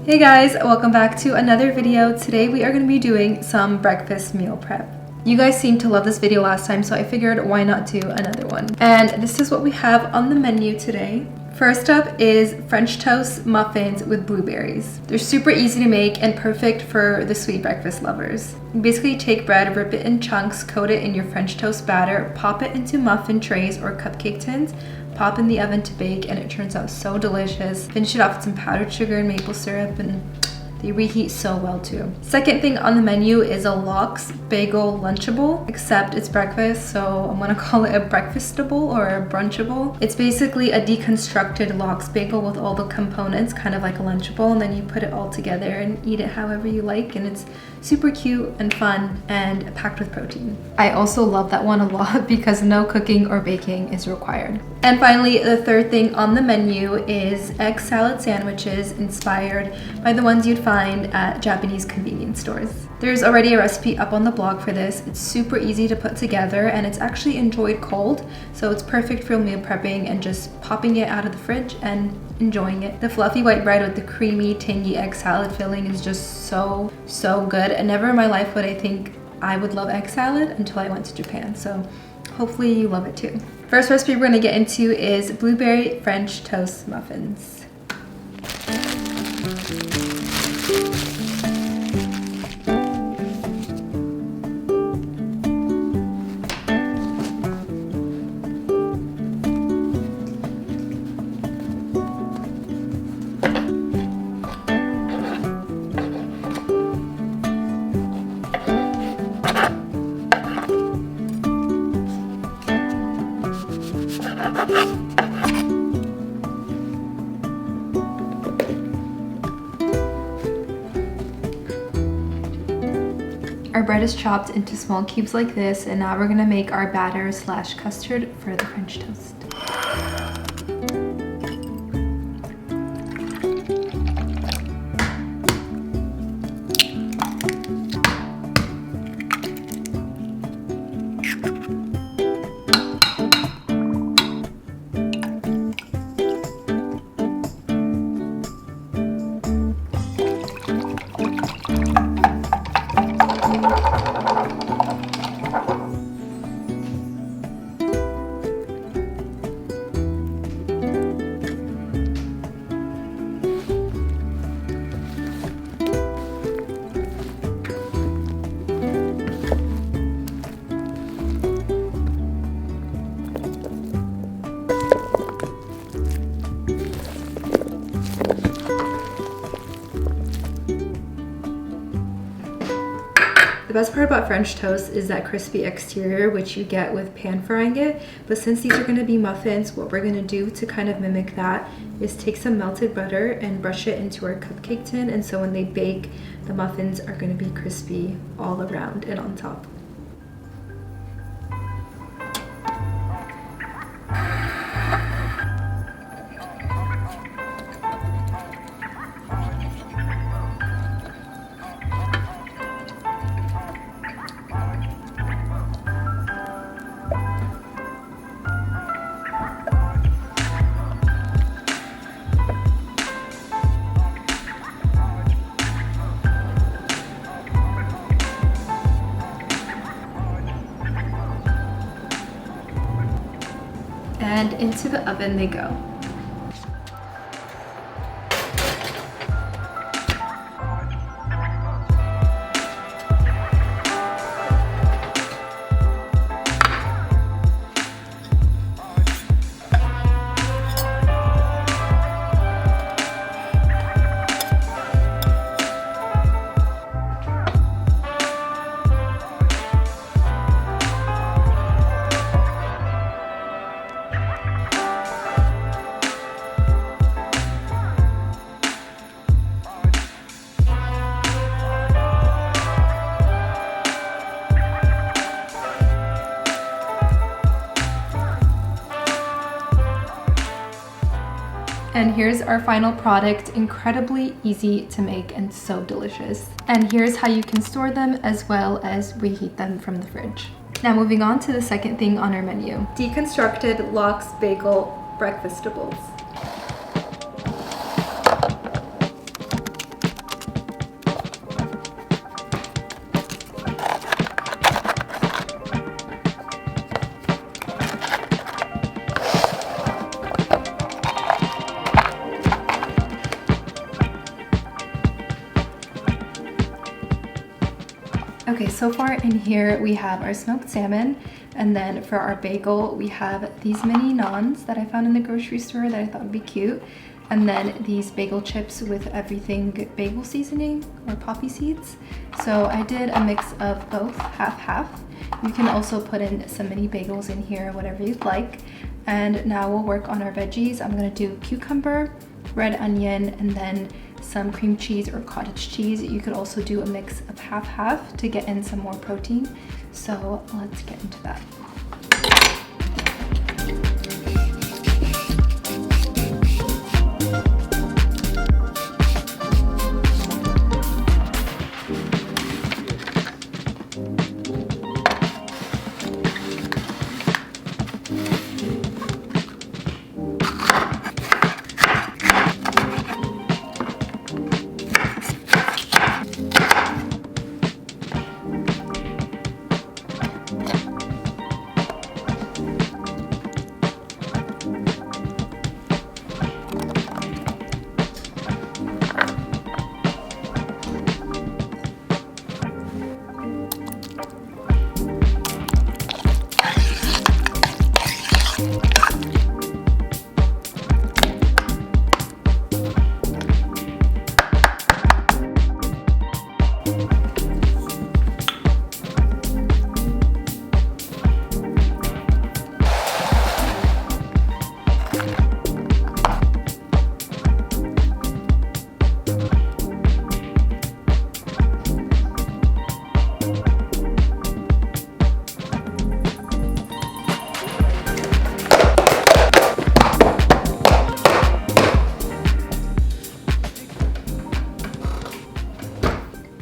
Hey guys, welcome back to another video. Today we are going to be doing some breakfast meal prep. You guys seemed to love this video last time, so I figured why not do another one. And this is what we have on the menu today. First up is French toast muffins with blueberries. They're super easy to make and perfect for the sweet breakfast lovers. You basically take bread, rip it in chunks, coat it in your French toast batter, pop it into muffin trays or cupcake tins, pop in the oven to bake, and it turns out so delicious. Finish it off with some powdered sugar and maple syrup, and they reheat so well too. Second thing on the menu is a lox bagel lunchable, except it's breakfast, so I'm gonna call it a breakfastable or a brunchable. It's basically a deconstructed lox bagel with all the components, kind of like a lunchable, and then you put it all together and eat it however you like, and it's super cute and fun and packed with protein. I also love that one a lot because no cooking or baking is required. And finally, the third thing on the menu is egg salad sandwiches inspired by the ones you'd find at Japanese convenience stores. There's already a recipe up on the blog for this. It's super easy to put together and it's actually enjoyed cold, so it's perfect for meal prepping and just popping it out of the fridge and enjoying it. The fluffy white bread with the creamy, tangy egg salad filling is just so good. And never in my life would I think I would love egg salad until I went to Japan, so hopefully you love it too. First recipe we're gonna get into is blueberry French toast muffins. Our bread is chopped into small cubes like this, and now we're gonna make our batter / custard for the French toast. The best part about French toast is that crispy exterior, which you get with pan frying it. But since these are going to be muffins, what we're going to do to kind of mimic that is take some melted butter and brush it into our cupcake tin. And so when they bake, the muffins are going to be crispy all around and on top. And into the oven they go. And here's our final product, incredibly easy to make and so delicious. And here's how you can store them as well as reheat them from the fridge. Now moving on to the second thing on our menu, deconstructed lox bagel breakfastables. Okay, so far in here we have our smoked salmon, and then for our bagel we have these mini naans that I found in the grocery store that I thought would be cute, and then these bagel chips with everything bagel seasoning or poppy seeds. So I did a mix of both, half. You can also put in some mini bagels in here, whatever you'd like. And now we'll work on our veggies. I'm gonna do cucumber, red onion, and then some cream cheese or cottage cheese. You could also do a mix of half to get in some more protein. So let's get into that.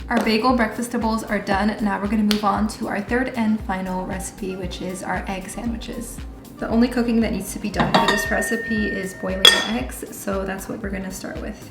Our bagel breakfastables are done. Now we're gonna move on to our third and final recipe, which is our egg sandwiches. The only cooking that needs to be done for this recipe is boiling the eggs, so that's what we're gonna start with.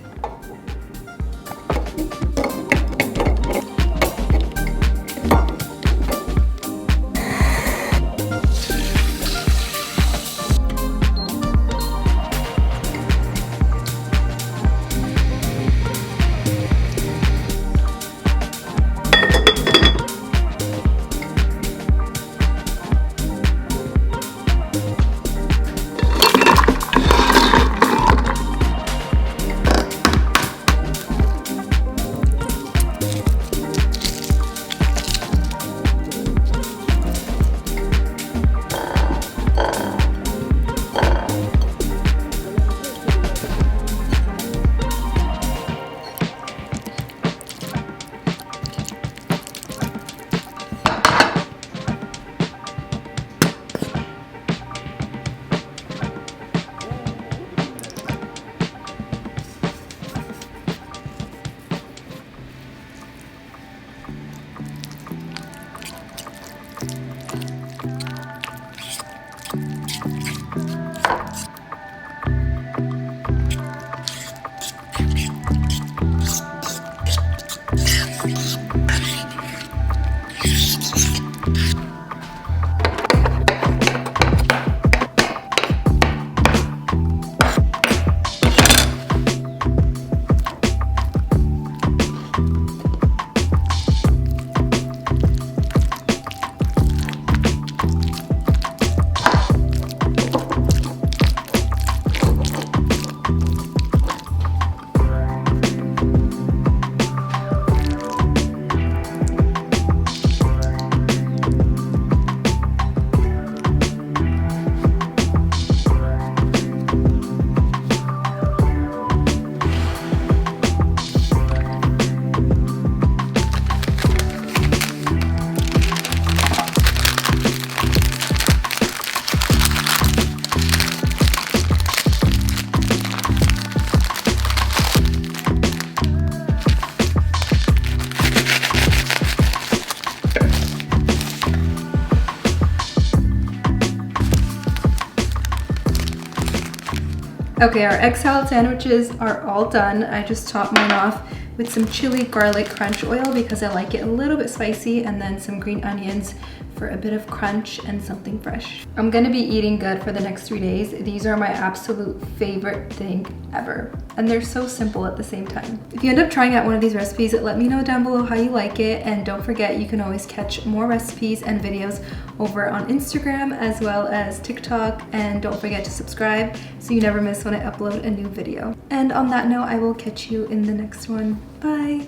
Okay, our egg salad sandwiches are all done. I just topped mine off with some chili garlic crunch oil because I like it a little bit spicy, and then some green onions for a bit of crunch and something fresh. I'm gonna be eating good for the next 3 days. These are my absolute favorite thing ever. And they're so simple at the same time. If you end up trying out one of these recipes, let me know down below how you like it. And don't forget, you can always catch more recipes and videos over on Instagram as well as TikTok. And don't forget to subscribe so you never miss when I upload a new video. And on that note, I will catch you in the next one. Bye.